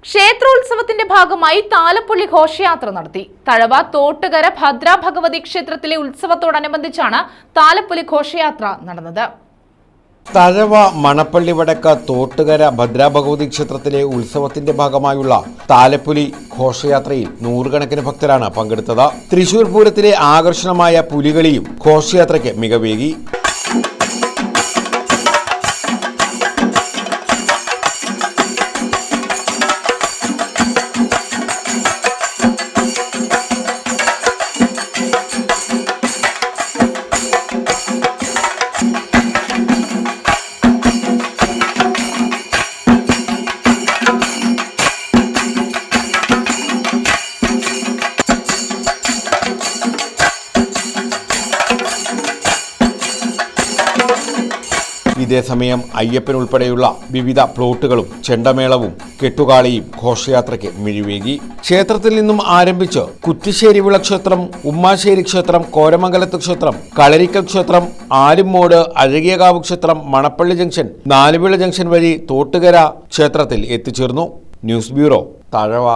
ക്ഷേത്രോത്സവത്തിന്റെ ഭാഗമായി താലപ്പൊലി ഘോഷയാത്ര നടത്തി. തഴവ തോട്ടുകര ഭദ്ര ഭഗവതി ക്ഷേത്രത്തിലെ ഉത്സവത്തോടനുബന്ധിച്ചാണ് താലപ്പൊലി ഘോഷയാത്ര നടന്നത്. തഴവ മണപ്പള്ളി വടക്ക് തോട്ടുകര ഭദ്രഭഗവതി ക്ഷേത്രത്തിലെ ഉത്സവത്തിന്റെ ഭാഗമായുള്ള താലപ്പൊലി ഘോഷയാത്രയിൽ നൂറുകണക്കിന് ഭക്തരാണ് പങ്കെടുത്തത്. തൃശൂർ പൂരത്തിലെ ആകർഷണമായ പുലികളിയും ഘോഷയാത്രയ്ക്ക് മികവേകി. ഇതേസമയം അയ്യപ്പൻ ഉൾപ്പെടെയുള്ള വിവിധ പ്ലോട്ടുകളും ചെണ്ടമേളവും കെട്ടുകാളിയും ഘോഷയാത്രയ്ക്ക് മിഴിവേകി. ക്ഷേത്രത്തിൽ നിന്നും ആരംഭിച്ച് കുറ്റിശ്ശേരിവിള ക്ഷേത്രം, ഉമ്മാശ്ശേരി ക്ഷേത്രം, കോരമംഗലത്ത് ക്ഷേത്രം, കളരിക്കൽ ക്ഷേത്രം, ആലുംമോട്, അഴകിയകാവ് ക്ഷേത്രം, മണപ്പള്ളി ജംഗ്ഷൻ, നാലുവിള ജംഗ്ഷൻ വഴി തോട്ടുകര ക്ഷേത്രത്തിൽ എത്തിച്ചേർന്നു. News bureau, Thazhava.